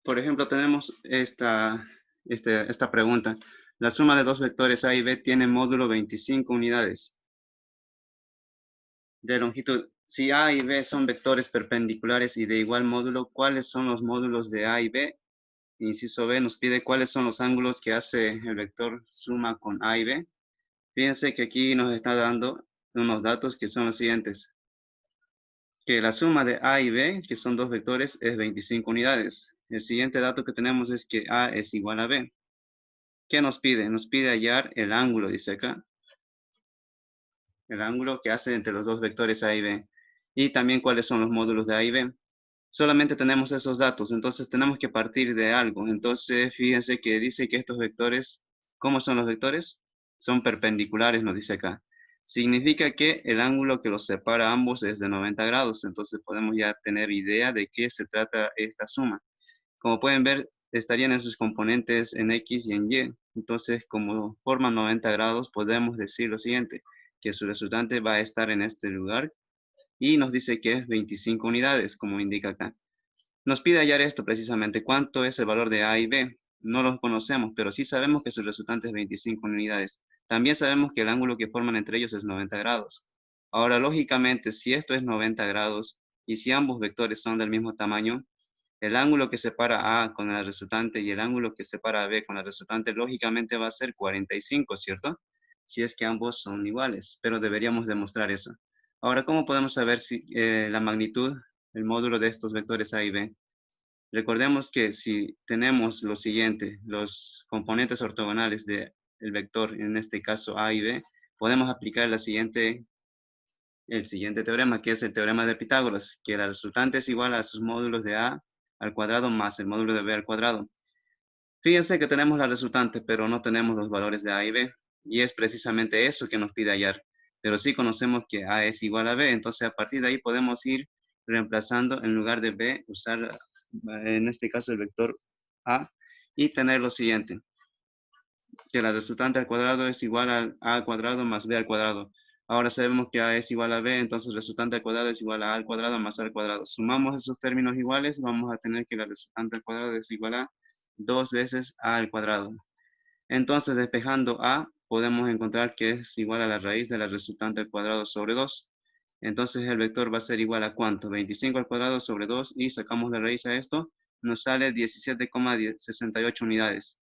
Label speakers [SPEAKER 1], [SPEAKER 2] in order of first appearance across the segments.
[SPEAKER 1] Por ejemplo, tenemos esta pregunta. La suma de dos vectores A y B tiene módulo 25 unidades de longitud. Si A y B son vectores perpendiculares y de igual módulo, ¿cuáles son los módulos de A y B? Inciso B nos pide cuáles son los ángulos que hace el vector suma con A y B. Fíjense que aquí nos está dando unos datos que son los siguientes. Que la suma de A y B, que son dos vectores, es 25 unidades. El siguiente dato que tenemos es que A es igual a B. ¿Qué nos pide? Nos pide hallar el ángulo, dice acá. El ángulo que hace entre los dos vectores A y B. Y también cuáles son los módulos de A y B. Solamente tenemos esos datos, entonces tenemos que partir de algo. Entonces, fíjense que dice que estos vectores, ¿cómo son los vectores? Son perpendiculares, nos dice acá. Significa que el ángulo que los separa a ambos es de 90 grados. Entonces podemos ya tener idea de qué se trata esta suma. Como pueden ver, estarían en sus componentes en X y en Y. Entonces, como forman 90 grados, podemos decir lo siguiente, que su resultante va a estar en este lugar y nos dice que es 25 unidades, como indica acá. Nos pide hallar esto precisamente, ¿cuánto es el valor de A y B? No lo conocemos, pero sí sabemos que su resultante es 25 unidades. También sabemos que el ángulo que forman entre ellos es 90 grados. Ahora, lógicamente, si esto es 90 grados y si ambos vectores son del mismo tamaño, el ángulo que separa A con la resultante y el ángulo que separa a B con la resultante, lógicamente va a ser 45, ¿cierto? Si es que ambos son iguales, pero deberíamos demostrar eso. Ahora, ¿cómo podemos saber si la magnitud, el módulo de estos vectores A y B? Recordemos que si tenemos lo siguiente, los componentes ortogonales del vector, en este caso A y B, podemos aplicar el siguiente teorema, que es el teorema de Pitágoras, que la resultante es igual a sus módulos de A al cuadrado más el módulo de B al cuadrado. Fíjense que tenemos la resultante, pero no tenemos los valores de A y B, y es precisamente eso que nos pide hallar. Pero sí conocemos que A es igual a B, entonces a partir de ahí podemos ir reemplazando en lugar de B, usar en este caso el vector A, y tener lo siguiente, que la resultante al cuadrado es igual a al cuadrado más b al cuadrado. Ahora sabemos que a es igual a b, entonces resultante al cuadrado es igual a al cuadrado más al cuadrado. Sumamos esos términos iguales, vamos a tener que la resultante al cuadrado es igual a 2 veces a al cuadrado. Entonces, despejando a, podemos encontrar que es igual a la raíz de la resultante al cuadrado sobre 2. Entonces, el vector va a ser igual a ¿cuánto? 25 al cuadrado sobre 2 y sacamos la raíz a esto, nos sale 17,68 unidades.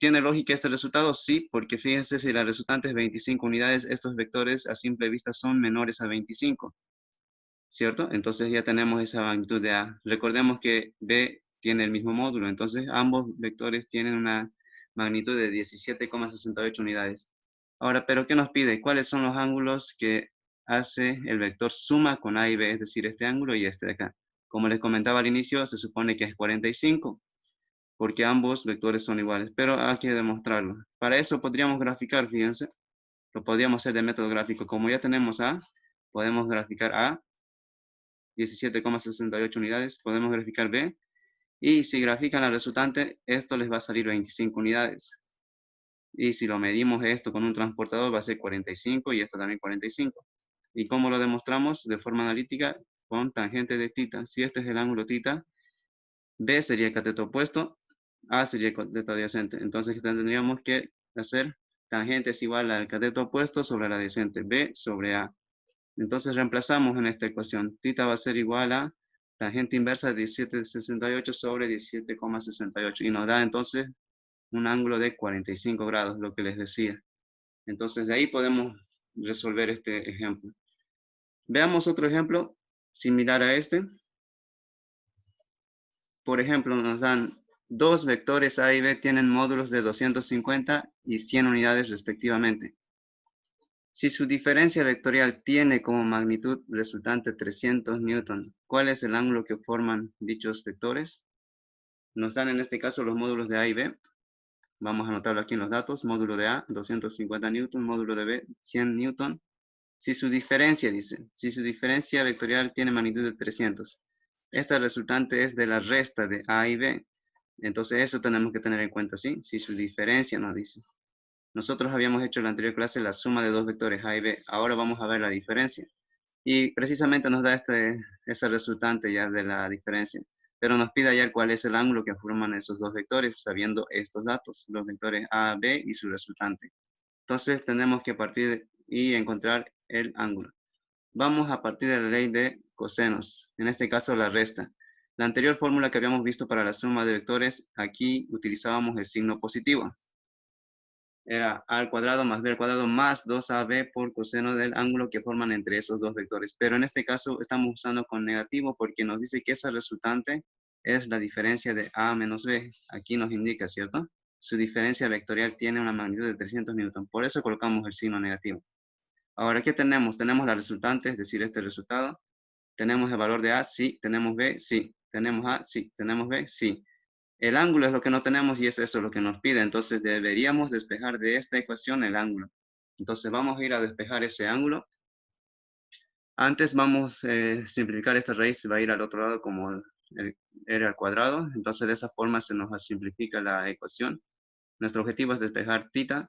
[SPEAKER 1] ¿Tiene lógica este resultado? Sí, porque fíjense, si la resultante es 25 unidades, estos vectores a simple vista son menores a 25, ¿cierto? Entonces ya tenemos esa magnitud de A. Recordemos que B tiene el mismo módulo, entonces ambos vectores tienen una magnitud de 17,68 unidades. Ahora, ¿pero qué nos pide? ¿Cuáles son los ángulos que hace el vector suma con A y B? Es decir, este ángulo y este de acá. Como les comentaba al inicio, se supone que es 45 porque ambos vectores son iguales, pero hay que demostrarlo. Para eso podríamos graficar, fíjense, lo podríamos hacer de método gráfico. Como ya tenemos A, podemos graficar A, 17,68 unidades, podemos graficar B, y si grafican la resultante, esto les va a salir 25 unidades. Y si lo medimos esto con un transportador, va a ser 45 y esto también 45. ¿Y cómo lo demostramos? De forma analítica, con tangente de θ. Si este es el ángulo θ, B sería el cateto opuesto, A sería el cateto adyacente. Entonces tendríamos que hacer tangente es igual al cateto opuesto sobre la adyacente, B sobre A. Entonces reemplazamos en esta ecuación. Θ va a ser igual a tangente inversa de 17,68 sobre 17,68. Y nos da entonces un ángulo de 45 grados, lo que les decía. Entonces de ahí podemos resolver este ejemplo. Veamos otro ejemplo similar a este. Por ejemplo, nos dan dos vectores A y B tienen módulos de 250 y 100 unidades respectivamente. Si su diferencia vectorial tiene como magnitud resultante 300 newton, ¿cuál es el ángulo que forman dichos vectores? Nos dan en este caso los módulos de A y B. Vamos a anotarlo aquí en los datos. Módulo de A, 250 newton, módulo de B, 100 newton. Si su diferencia, dice, si su diferencia vectorial tiene magnitud de 300, esta resultante es de la resta de A y B. Entonces eso tenemos que tener en cuenta, ¿sí? Si su diferencia nos dice. Nosotros habíamos hecho en la anterior clase la suma de dos vectores A y B. Ahora vamos a ver la diferencia. Y precisamente nos da esa resultante ya de la diferencia. pero nos pide hallar cuál es el ángulo que forman esos dos vectores, sabiendo estos datos, los vectores A, B y su resultante. Entonces tenemos que partir y encontrar el ángulo. Vamos a partir de la ley de cosenos, en este caso la resta. La anterior fórmula que habíamos visto para la suma de vectores, aquí utilizábamos el signo positivo. Era a al cuadrado más b al cuadrado más 2ab por coseno del ángulo que forman entre esos dos vectores. Pero en este caso estamos usando con negativo porque nos dice que esa resultante es la diferencia de a menos b. Aquí nos indica, ¿cierto? Su diferencia vectorial tiene una magnitud de 300 newton. Por eso colocamos el signo negativo. Ahora, ¿qué tenemos? Tenemos la resultante, es decir, este resultado. ¿Tenemos el valor de a? Sí. ¿Tenemos b? Sí. ¿Tenemos a? Sí. ¿Tenemos b? Sí. El ángulo es lo que no tenemos y es eso lo que nos pide. Entonces deberíamos despejar de esta ecuación el ángulo. Entonces vamos a ir a despejar ese ángulo. Antes vamos a simplificar esta raíz, va a ir al otro lado como r al cuadrado. Entonces de esa forma se nos simplifica la ecuación. Nuestro objetivo es despejar θ.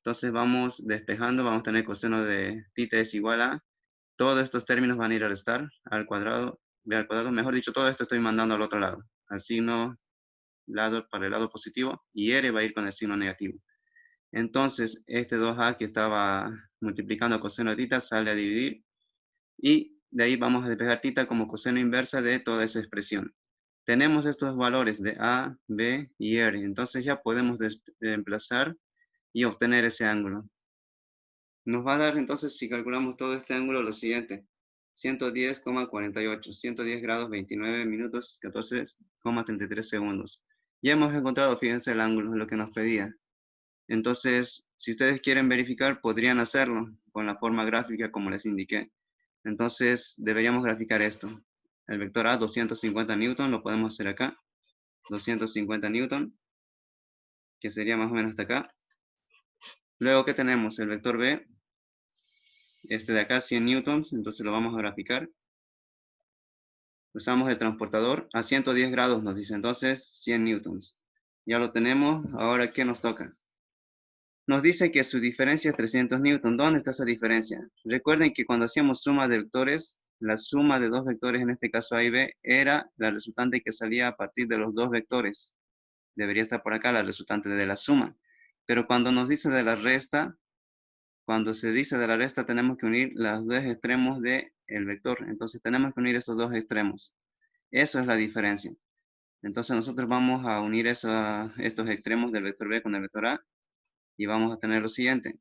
[SPEAKER 1] Entonces vamos despejando, vamos a tener coseno de θ es igual a, todos estos términos van a ir a restar al cuadrado, b al cuadrado, mejor dicho, todo esto estoy mandando al otro lado, al signo para el lado positivo, y r va a ir con el signo negativo. Entonces, este 2a que estaba multiplicando coseno de θ sale a dividir, y de ahí vamos a despejar θ como coseno inversa de toda esa expresión. Tenemos estos valores de a, b y r, entonces ya podemos reemplazar y obtener ese ángulo. Nos va a dar entonces, si calculamos todo este ángulo, lo siguiente: 110,48, 110 grados 29 minutos 14,33 segundos. Ya hemos encontrado, fíjense, el ángulo, lo que nos pedía. Entonces, si ustedes quieren verificar, podrían hacerlo con la forma gráfica como les indiqué. Entonces, deberíamos graficar esto. El vector A, 250 newton, lo podemos hacer acá. 250 newton, que sería más o menos hasta acá. Luego, ¿qué tenemos? El vector B, este de acá, 100 newtons, entonces lo vamos a graficar. Usamos el transportador a 110 grados, nos dice entonces 100 newtons. Ya lo tenemos, ahora ¿qué nos toca? Nos dice que su diferencia es 300 newtons. ¿Dónde está esa diferencia? Recuerden que cuando hacíamos suma de vectores, la suma de dos vectores, en este caso A y B, era la resultante que salía a partir de los dos vectores. Debería estar por acá la resultante de la suma. Pero cuando nos dice de la resta, cuando se dice de la resta, tenemos que unir los dos extremos del vector. Entonces tenemos que unir esos dos extremos. Eso es la diferencia. Entonces nosotros vamos a unir estos extremos del vector B con el vector A y vamos a tener lo siguiente.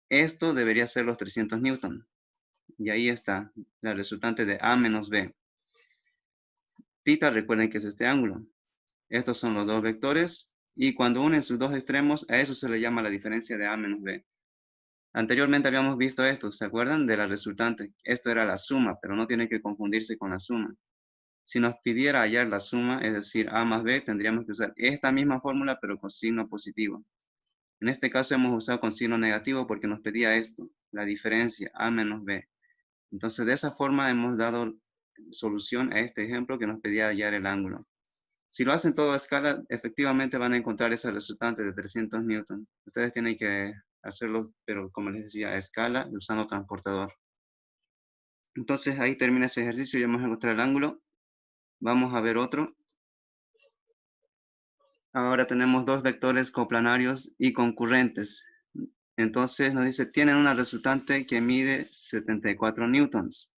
[SPEAKER 1] Esto debería ser los 300 newton. Y ahí está la resultante de A menos B. Θ, recuerden que es este ángulo. Estos son los dos vectores y cuando unen sus dos extremos, a eso se le llama la diferencia de A menos B. Anteriormente habíamos visto esto, ¿se acuerdan? De la resultante. Esto era la suma, pero no tiene que confundirse con la suma. Si nos pidiera hallar la suma, es decir, A más B, tendríamos que usar esta misma fórmula, pero con signo positivo. En este caso hemos usado con signo negativo porque nos pedía esto, la diferencia A menos B. Entonces, de esa forma hemos dado solución a este ejemplo que nos pedía hallar el ángulo. Si lo hacen todo a escala, efectivamente van a encontrar ese resultante de 300 newton. Ustedes tienen que hacerlo, pero como les decía, a escala, usando transportador. Entonces, ahí termina ese ejercicio, ya hemos encontrado el ángulo. Vamos a ver otro. Ahora tenemos dos vectores coplanarios y concurrentes. Entonces nos dice, tienen una resultante que mide 74 newtons.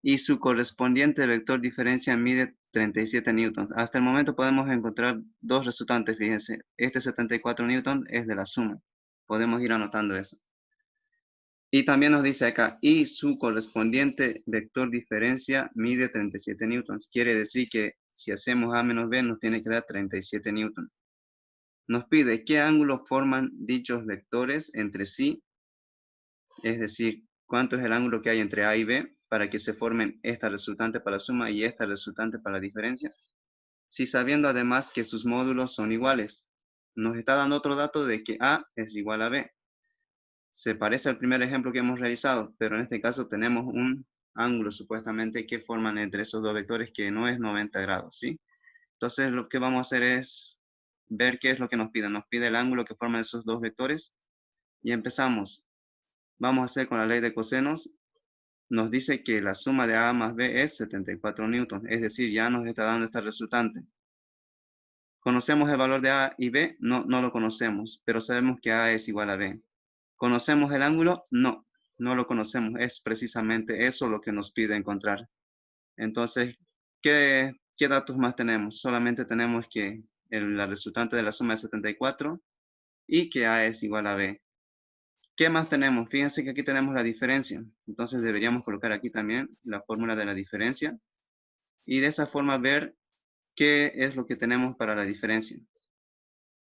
[SPEAKER 1] Y su correspondiente vector diferencia mide 37 newtons. Hasta el momento podemos encontrar dos resultantes, fíjense. Este 74 newtons es de la suma. Podemos ir anotando eso. Y también nos dice acá, y su correspondiente vector diferencia mide 37 newtons. Quiere decir que si hacemos A menos B nos tiene que dar 37 newtons. Nos pide qué ángulos forman dichos vectores entre sí, es decir, cuánto es el ángulo que hay entre A y B para que se formen esta resultante para la suma y esta resultante para la diferencia. Si sabiendo además que sus módulos son iguales, nos está dando otro dato de que A es igual a B. Se parece al primer ejemplo que hemos realizado, pero en este caso tenemos un ángulo supuestamente que forman entre esos dos vectores que no es 90 grados, ¿sí? Entonces lo que vamos a hacer es ver qué es lo que nos pide. Nos pide el ángulo que forman esos dos vectores y empezamos. Vamos a hacer con la ley de cosenos. nos dice que la suma de A más B es 74 newtons, es decir, ya nos está dando esta resultante. ¿Conocemos el valor de A y B? No, no lo conocemos, pero sabemos que A es igual a B. ¿Conocemos el ángulo? No, no lo conocemos. Es precisamente eso lo que nos pide encontrar. Entonces, ¿qué datos más tenemos? Solamente tenemos que la resultante de la suma es 74 y que A es igual a B. ¿Qué más tenemos? Fíjense que aquí tenemos la diferencia. Entonces deberíamos colocar aquí también la fórmula de la diferencia y de esa forma ver qué es lo que tenemos para la diferencia.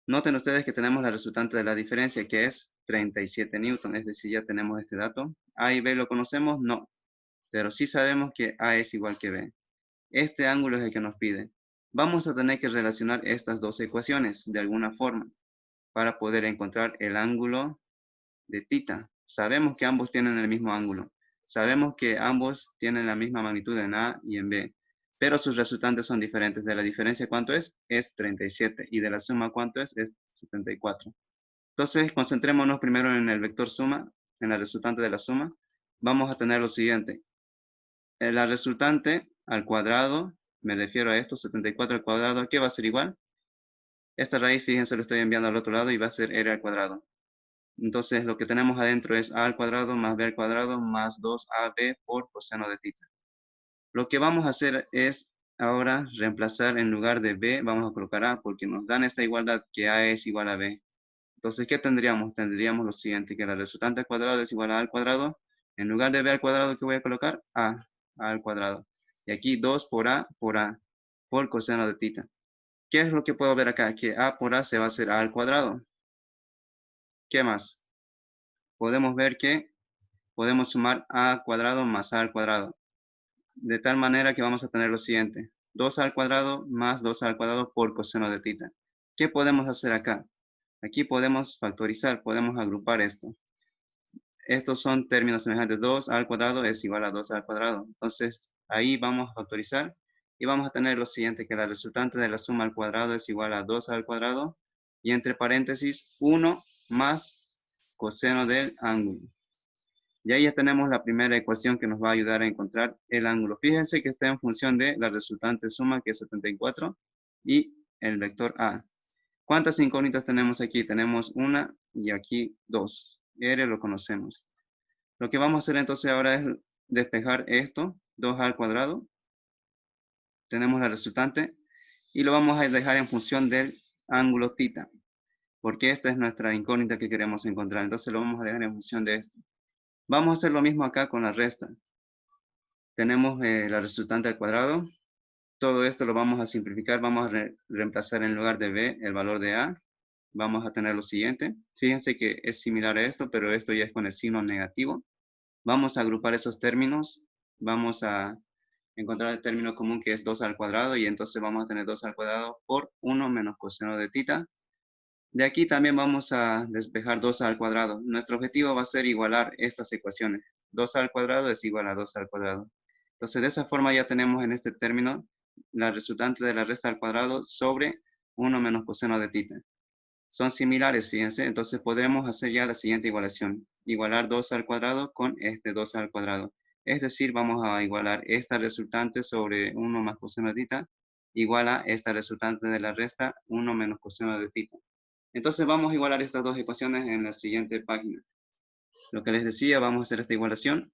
[SPEAKER 1] Noten ustedes que tenemos la resultante de la diferencia, que es 37 newton, es decir, ya tenemos este dato. A y B lo conocemos, no, pero sí sabemos que A es igual que B. Este ángulo es el que nos pide. Vamos a tener que relacionar estas dos ecuaciones de alguna forma para poder encontrar el ángulo de tita. Sabemos que ambos tienen el mismo ángulo. Sabemos que ambos tienen la misma magnitud en A y en B, pero sus resultantes son diferentes. De la diferencia, ¿cuánto es? Es 37. Y de la suma, ¿cuánto es? Es 74. Entonces, concentrémonos primero en el vector suma, en la resultante de la suma. Vamos a tener lo siguiente. La resultante al cuadrado, me refiero a esto, 74 al cuadrado, ¿qué va a ser igual? Esta raíz, fíjense, lo estoy enviando al otro lado y va a ser r al cuadrado. Entonces, lo que tenemos adentro es a al cuadrado más b al cuadrado más 2ab por coseno de tita. Lo que vamos a hacer es ahora reemplazar en lugar de b, vamos a colocar a, porque nos dan esta igualdad que a es igual a b. Entonces, ¿qué tendríamos? Tendríamos lo siguiente, que la resultante al cuadrado es igual a al cuadrado. En lugar de b al cuadrado, ¿qué voy a colocar? A al cuadrado. Y aquí 2 por a, por coseno de tita. ¿Qué es lo que puedo ver acá? Que a por a se va a hacer a al cuadrado. ¿Qué más? Podemos ver que podemos sumar a al cuadrado más a al cuadrado. De tal manera que vamos a tener lo siguiente. 2 al cuadrado más 2 al cuadrado por coseno de tita. ¿Qué podemos hacer acá? Aquí podemos factorizar, podemos agrupar esto. Estos son términos semejantes. 2 al cuadrado es igual a 2 al cuadrado. Entonces, ahí vamos a factorizar y vamos a tener lo siguiente, que la resultante de la suma al cuadrado es igual a 2 al cuadrado y entre paréntesis 1 más coseno del ángulo. Y ahí ya tenemos la primera ecuación que nos va a ayudar a encontrar el ángulo. Fíjense que está en función de la resultante suma, que es 74, y el vector A. ¿Cuántas incógnitas tenemos aquí? Tenemos una y aquí dos. R lo conocemos. Lo que vamos a hacer entonces ahora es despejar esto, 2 al cuadrado. Tenemos la resultante y lo vamos a dejar en función del ángulo tita, porque esta es nuestra incógnita que queremos encontrar. Entonces lo vamos a dejar en función de esto. Vamos a hacer lo mismo acá con la resta. Tenemos la resultante al cuadrado. Todo esto lo vamos a simplificar. Vamos a reemplazar en lugar de b el valor de a. Vamos a tener lo siguiente. Fíjense que es similar a esto, pero esto ya es con el signo negativo. Vamos a agrupar esos términos. Vamos a encontrar el término común que es 2 al cuadrado. Y entonces vamos a tener 2 al cuadrado por 1 menos coseno de tita. De aquí también vamos a despejar 2 al cuadrado. Nuestro objetivo va a ser igualar estas ecuaciones. 2 al cuadrado es igual a 2 al cuadrado. Entonces, de esa forma ya tenemos en este término la resultante de la resta al cuadrado sobre 1 menos coseno de tita. Son similares, fíjense. Entonces, podremos hacer ya la siguiente igualación. Igualar 2 al cuadrado con este 2 al cuadrado. Es decir, vamos a igualar esta resultante sobre 1 más coseno de tita igual a esta resultante de la resta 1 menos coseno de tita. Entonces vamos a igualar estas dos ecuaciones en la siguiente página. Lo que les decía, vamos a hacer esta igualación.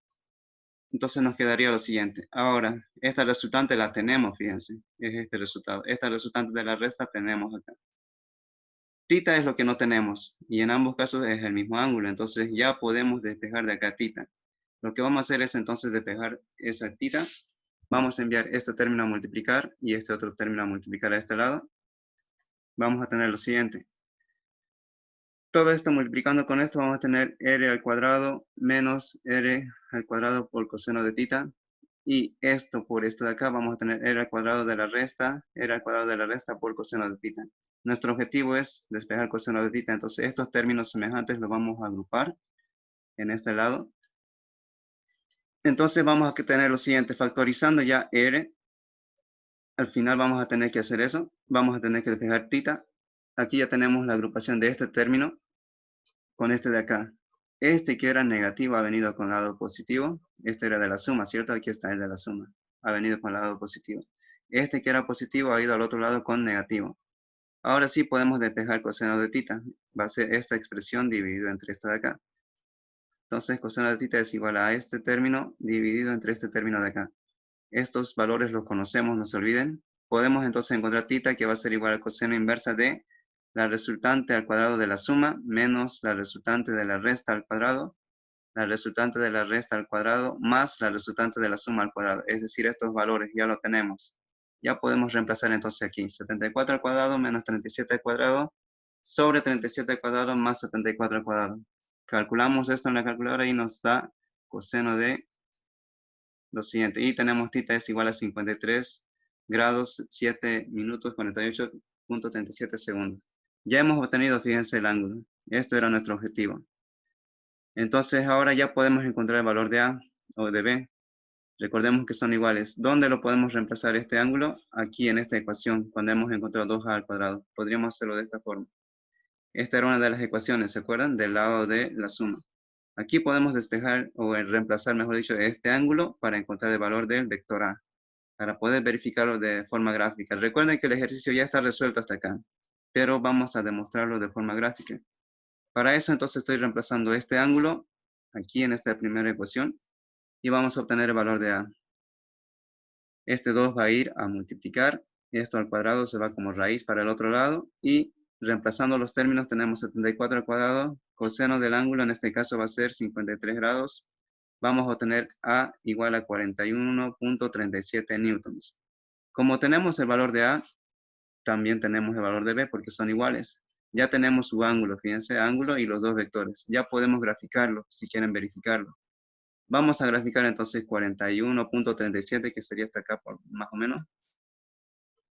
[SPEAKER 1] Entonces nos quedaría lo siguiente. Ahora, esta resultante la tenemos, fíjense. Es este resultado. Esta resultante de la resta tenemos acá. Tita es lo que no tenemos. Y en ambos casos es el mismo ángulo. Entonces ya podemos despejar de acá tita. Lo que vamos a hacer es entonces despejar esa tita. Vamos a enviar este término a multiplicar y este otro término a multiplicar a este lado. Vamos a tener lo siguiente. Todo esto multiplicando con esto vamos a tener r al cuadrado menos r al cuadrado por coseno de tita. Y esto por esto de acá vamos a tener r al cuadrado de la resta, r al cuadrado de la resta por coseno de tita. Nuestro objetivo es despejar coseno de tita. Entonces estos términos semejantes los vamos a agrupar en este lado. Entonces vamos a tener lo siguiente, factorizando ya r. Al final vamos a tener que hacer eso. Vamos a tener que despejar tita. Aquí ya tenemos la agrupación de este término con este de acá. Este que era negativo ha venido con lado positivo. Este era de la suma, ¿cierto? Aquí está el de la suma. Ha venido con lado positivo. Este que era positivo ha ido al otro lado con negativo. Ahora sí podemos despejar coseno de tita. Va a ser esta expresión dividida entre esta de acá. Entonces, coseno de tita es igual a este término dividido entre este término de acá. Estos valores los conocemos, no se olviden. Podemos entonces encontrar tita que va a ser igual al coseno inversa de la resultante al cuadrado de la suma menos la resultante de la resta al cuadrado, la resultante de la resta al cuadrado más la resultante de la suma al cuadrado. Es decir, estos valores ya lo tenemos. Ya podemos reemplazar entonces aquí 74 al cuadrado menos 37 al cuadrado sobre 37 al cuadrado más 74 al cuadrado. Calculamos esto en la calculadora y nos da coseno de lo siguiente. Y tenemos tita es igual a 53 grados 7 minutos 48.37 segundos. Ya hemos obtenido, fíjense, el ángulo. Esto era nuestro objetivo. Entonces ahora ya podemos encontrar el valor de A o de B. Recordemos que son iguales. ¿Dónde lo podemos reemplazar este ángulo? Aquí en esta ecuación, cuando hemos encontrado 2A al cuadrado. Podríamos hacerlo de esta forma. Esta era una de las ecuaciones, ¿se acuerdan? Del lado de la suma. Aquí podemos despejar o reemplazar, mejor dicho, este ángulo para encontrar el valor del vector A, para poder verificarlo de forma gráfica. Recuerden que el ejercicio ya está resuelto hasta acá, pero vamos a demostrarlo de forma gráfica. Para eso entonces estoy reemplazando este ángulo aquí en esta primera ecuación y vamos a obtener el valor de A. Este 2 va a ir a multiplicar, esto al cuadrado se va como raíz para el otro lado y reemplazando los términos tenemos 74 al cuadrado, coseno del ángulo en este caso va a ser 53 grados, vamos a obtener A igual a 41.37 newtons. Como tenemos el valor de A, también tenemos el valor de B porque son iguales. Ya tenemos su ángulo, fíjense, ángulo y los dos vectores. Ya podemos graficarlo si quieren verificarlo. Vamos a graficar entonces 41.37, que sería hasta acá por más o menos.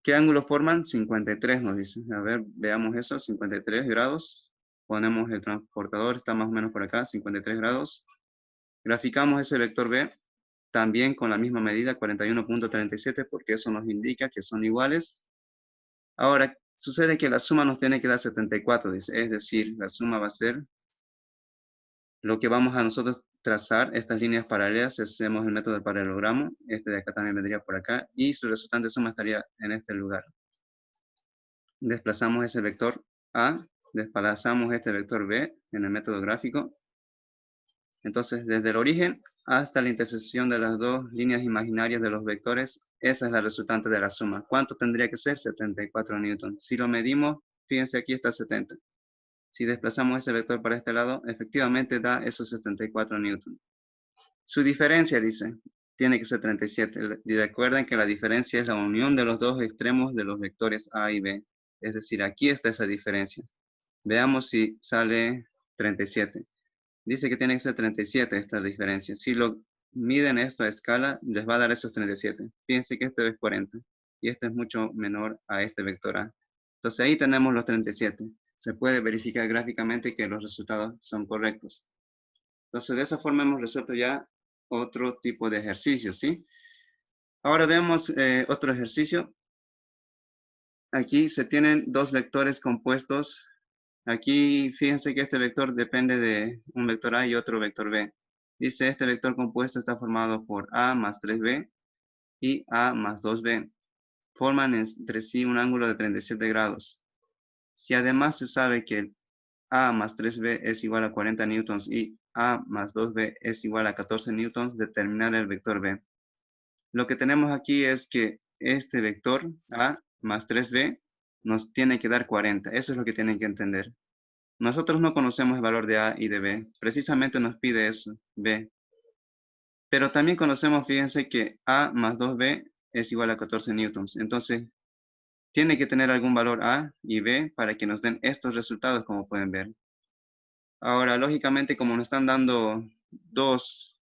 [SPEAKER 1] ¿Qué ángulo forman? 53 nos dice. A ver, veamos eso, 53 grados. Ponemos el transportador, está más o menos por acá, 53 grados. Graficamos ese vector B, también con la misma medida, 41.37, porque eso nos indica que son iguales. Ahora, sucede que la suma nos tiene que dar 74, dice. Es decir, la suma va a ser lo que vamos a nosotros trazar, estas líneas paralelas, si hacemos el método del paralelogramo, este de acá también vendría por acá, y su resultante suma estaría en este lugar. Desplazamos ese vector A, desplazamos este vector B en el método gráfico. Entonces, desde el origen hasta la intersección de las dos líneas imaginarias de los vectores, esa es la resultante de la suma. ¿Cuánto tendría que ser? 74 newtons. Si lo medimos, fíjense aquí está 70. Si desplazamos ese vector para este lado, efectivamente da esos 74 newtons. Su diferencia, dice, tiene que ser 37. Y recuerden que la diferencia es la unión de los dos extremos de los vectores A y B. Es decir, aquí está esa diferencia. Veamos si sale 37. Dice que tiene que ser 37 esta diferencia. Si lo miden esto a escala, les va a dar esos 37. Fíjense que este es 40 y este es mucho menor a este vector A. Entonces ahí tenemos los 37. Se puede verificar gráficamente que los resultados son correctos. Entonces de esa forma hemos resuelto ya otro tipo de ejercicio, ¿sí? Ahora veamos otro ejercicio. Aquí se tienen dos vectores compuestos. Aquí fíjense que este vector depende de un vector A y otro vector B. Dice este vector compuesto está formado por A más 3B y A más 2B. Forman entre sí un ángulo de 37 grados. Si además se sabe que A más 3B es igual a 40 newtons y A más 2B es igual a 14 newtons, determinar el vector B. Lo que tenemos aquí es que este vector A más 3B nos tiene que dar 40. Eso es lo que tienen que entender. Nosotros no conocemos el valor de A y de B. Precisamente nos pide eso, B. Pero también conocemos, fíjense, que A más 2B es igual a 14 newtons. Entonces, tiene que tener algún valor A y B para que nos den estos resultados, como pueden ver. Ahora, lógicamente, como nos están dando dos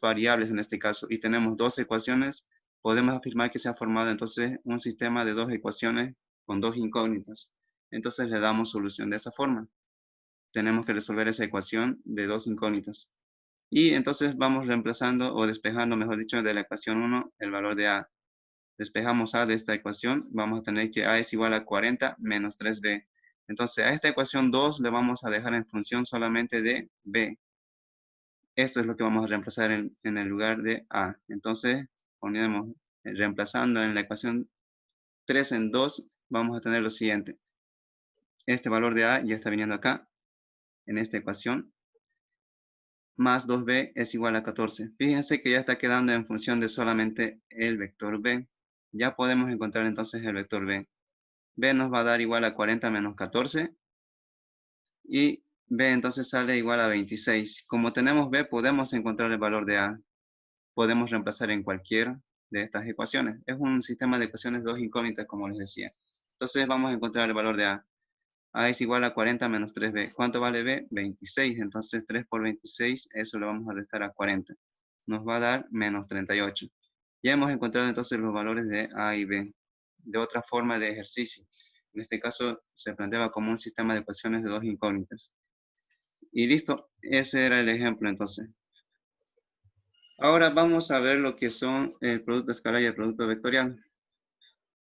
[SPEAKER 1] variables en este caso y tenemos dos ecuaciones, podemos afirmar que se ha formado entonces un sistema de dos ecuaciones con dos incógnitas. Entonces le damos solución de esa forma. Tenemos que resolver esa ecuación de dos incógnitas. Y entonces vamos reemplazando o despejando, mejor dicho, de la ecuación 1 el valor de A. Despejamos A de esta ecuación, vamos a tener que A es igual a 40 menos 3B. Entonces, a esta ecuación 2 le vamos a dejar en función solamente de b. Esto es lo que vamos a reemplazar en el lugar de a. Entonces, ponemos, reemplazando en la ecuación 3 en 2, vamos a tener lo siguiente. Este valor de a ya está viniendo acá, en esta ecuación, más 2b es igual a 14. Fíjense que ya está quedando en función de solamente el vector b. Ya podemos encontrar entonces el vector b. B nos va a dar igual a 40 menos 14 y B entonces sale igual a 26. Como tenemos B, podemos encontrar el valor de A. Podemos reemplazar en cualquiera de estas ecuaciones. Es un sistema de ecuaciones dos incógnitas, como les decía. Entonces vamos a encontrar el valor de A. A es igual a 40 menos 3B. ¿Cuánto vale B? 26. Entonces 3 por 26, eso lo vamos a restar a 40. Nos va a dar menos 38. Ya hemos encontrado entonces los valores de A y B. De otra forma de ejercicio. En este caso se planteaba como un sistema de ecuaciones de dos incógnitas. Y listo, ese era el ejemplo entonces. Ahora vamos a ver lo que son el producto escalar y el producto vectorial.